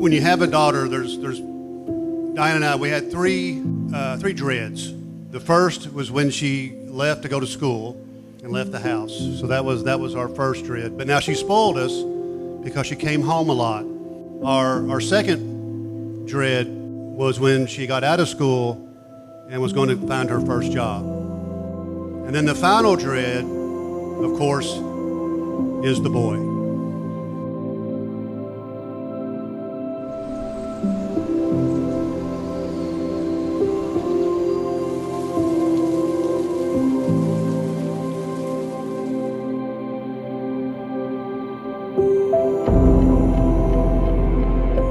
When you have a daughter, there's Diane and I, we had three dreads. The first was when she left to go to school and left the house. So that was our first dread. But now she spoiled us because she came home a lot. Our second dread was when she got out of school and was going to find her first job. And then the final dread, of course, is the boy.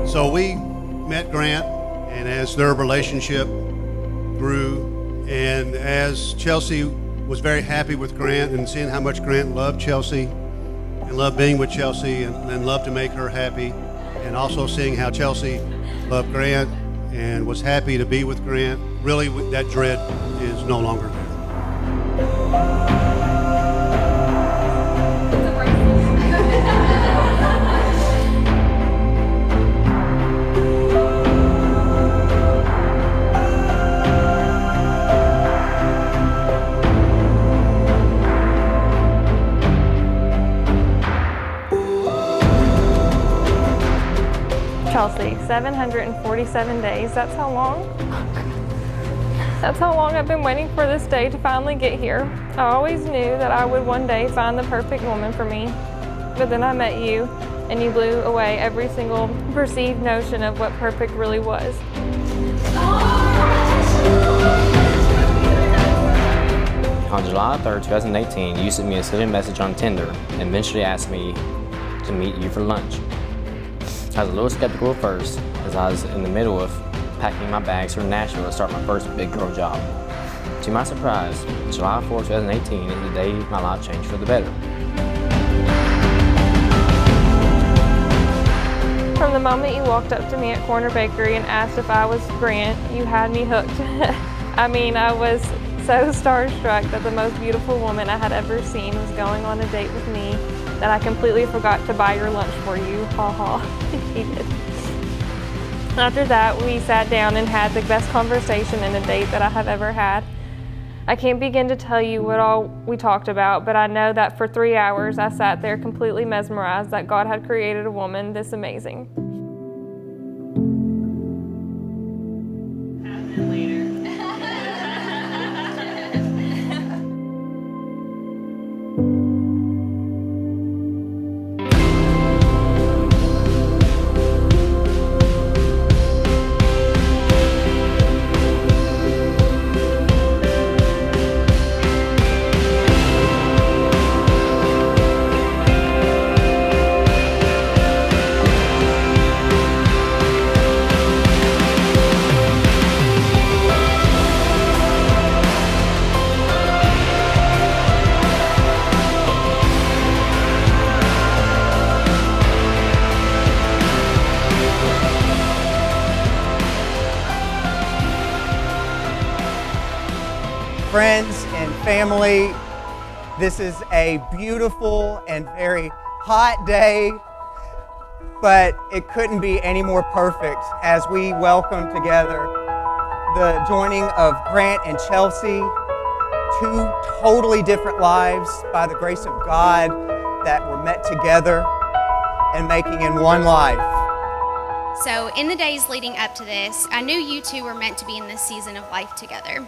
So we met Grant, and as their relationship grew, and as Chelsea was very happy with Grant and seeing how much Grant loved Chelsea and loved being with Chelsea and loved to make her happy, and also seeing how Chelsea loved Grant and was happy to be with Grant, really that dread is no longer there. Chelsea, 747 days, that's how long? That's how long I've been waiting for this day to finally get here. I always knew that I would one day find the perfect woman for me, but then I met you, and you blew away every single perceived notion of what perfect really was. On July 3rd, 2018, you sent me a silly message on Tinder and eventually asked me to meet you for lunch. I was a little skeptical at first, as I was in the middle of packing my bags for Nashville to start my first big girl job. To my surprise, July 4, 2018 is the day my life changed for the better. From the moment you walked up to me at Corner Bakery and asked if I was Grant, you had me hooked. I mean, I was so starstruck that the most beautiful woman I had ever seen was going on a date with me that I completely forgot to buy your lunch for you. Ha ha. He did. After that, we sat down and had the best conversation and a date that I have ever had. I can't begin to tell you what all we talked about, but I know that for 3 hours I sat there completely mesmerized that God had created a woman this amazing. Friends and family, this is a beautiful and very hot day, but it couldn't be any more perfect as we welcome together the joining of Grant and Chelsea, two totally different lives by the grace of God that were met together and making in one life. So in the days leading up to this, I knew you two were meant to be in this season of life together.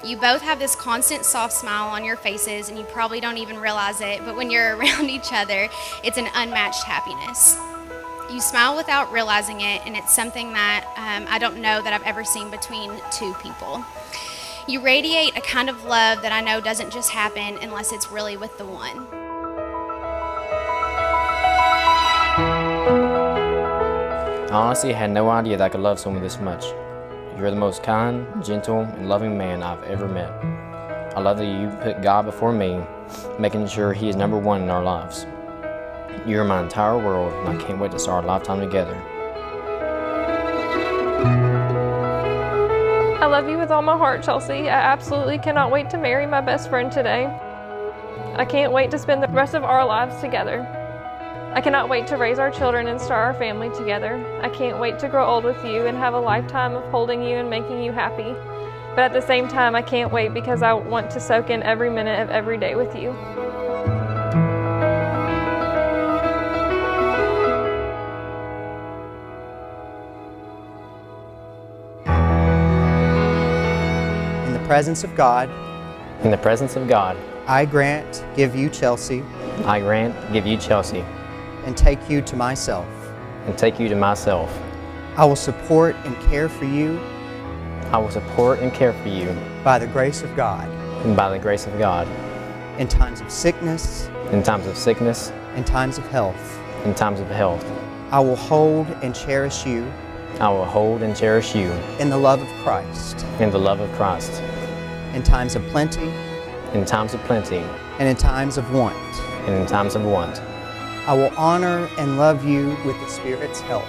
You both have this constant soft smile on your faces, and you probably don't even realize it, but when you're around each other, it's an unmatched happiness. You smile without realizing it, and it's something that I don't know that I've ever seen between two people. You radiate a kind of love that I know doesn't just happen unless it's really with the one. I honestly had no idea that I could love someone this much. You're the most kind, gentle, and loving man I've ever met. I love that you put God before me, making sure He is number one in our lives. You're my entire world, and I can't wait to start our lifetime together. I love you with all my heart, Chelsea. I absolutely cannot wait to marry my best friend today. I can't wait to spend the rest of our lives together. I cannot wait to raise our children and start our family together. I can't wait to grow old with you and have a lifetime of holding you and making you happy. But at the same time, I can't wait because I want to soak in every minute of every day with you. In the presence of God, In the presence of God, I grant, give you Chelsea, I grant, give you Chelsea, and take you to myself. and take you to myself. I will support and care for you I will support and care for you by the grace of God and by the grace of God in times of sickness, in times of sickness, in times of health. in times of health. I will hold and cherish you I will hold and cherish you in the love of Christ in the love of Christ, in times of plenty in times of plenty and in times of want. and in times of want. I will honor and love you with the Spirit's help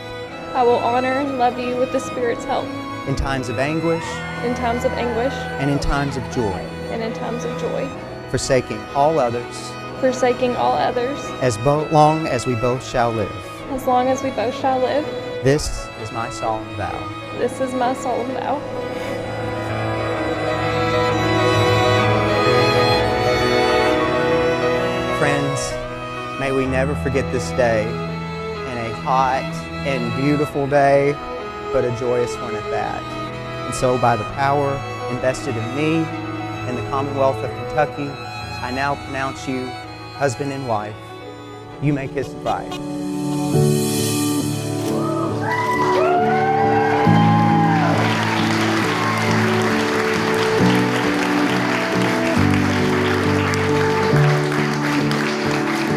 I will honor and love you with the Spirit's help in times of anguish in times of anguish and in times of joy, and in times of joy, forsaking all others forsaking all others, as long as we both shall live. as long as we both shall live. This is my solemn vow. This is my solemn vow. Friends, may we never forget this day, and a hot and beautiful day, but a joyous one at that. And so by the power invested in me in the Commonwealth of Kentucky, I now pronounce you husband and wife. You may kiss the bride.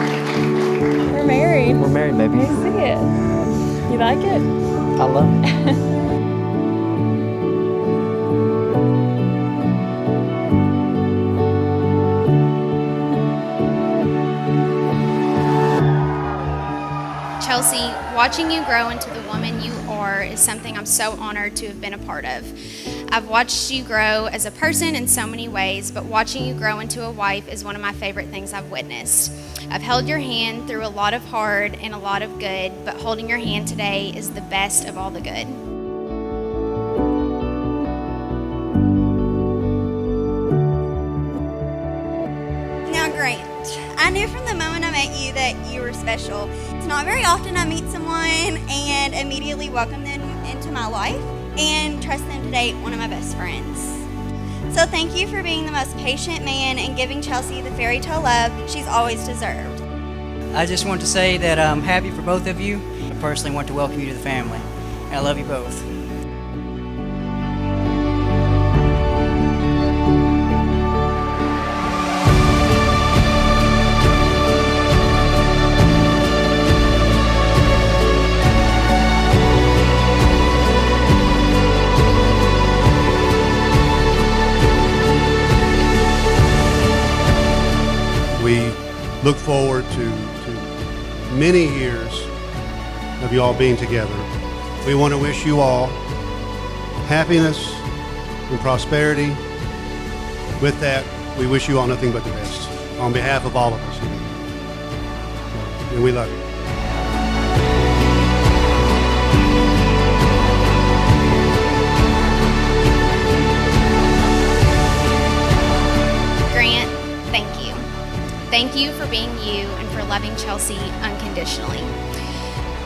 We're married. We're married, baby. I see it. You like it? I love it. Chelsea, watching you grow into the woman you are is something I'm so honored to have been a part of. I've watched you grow as a person in so many ways, but watching you grow into a wife is one of my favorite things I've witnessed. I've held your hand through a lot of hard and a lot of good, but holding your hand today is the best of all the good. Now, Grant, I knew from the moment I met you that you were special. It's not very often I meet someone and immediately welcome them into my life and trust them to date one of my best friends. So thank you for being the most patient man and giving Chelsea the fairy tale love she's always deserved. I just want to say that I'm happy for both of you. I personally want to welcome you to the family. And I love you both. We look forward to many years of you all being together. We want to wish you all happiness and prosperity. With that, we wish you all nothing but the best on behalf of all of us here. And we love you. Grant, thank you. Thank you for being you and for loving Chelsea unconditionally.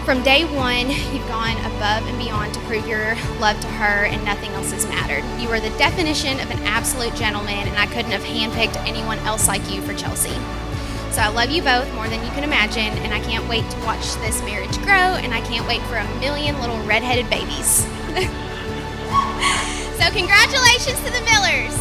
From day one, you've gone above and beyond to prove your love to her, and nothing else has mattered. You are the definition of an absolute gentleman, and I couldn't have handpicked anyone else like you for Chelsea. So I love you both more than you can imagine, and I can't wait to watch this marriage grow, and I can't wait for a million little redheaded babies. So congratulations to the Millers.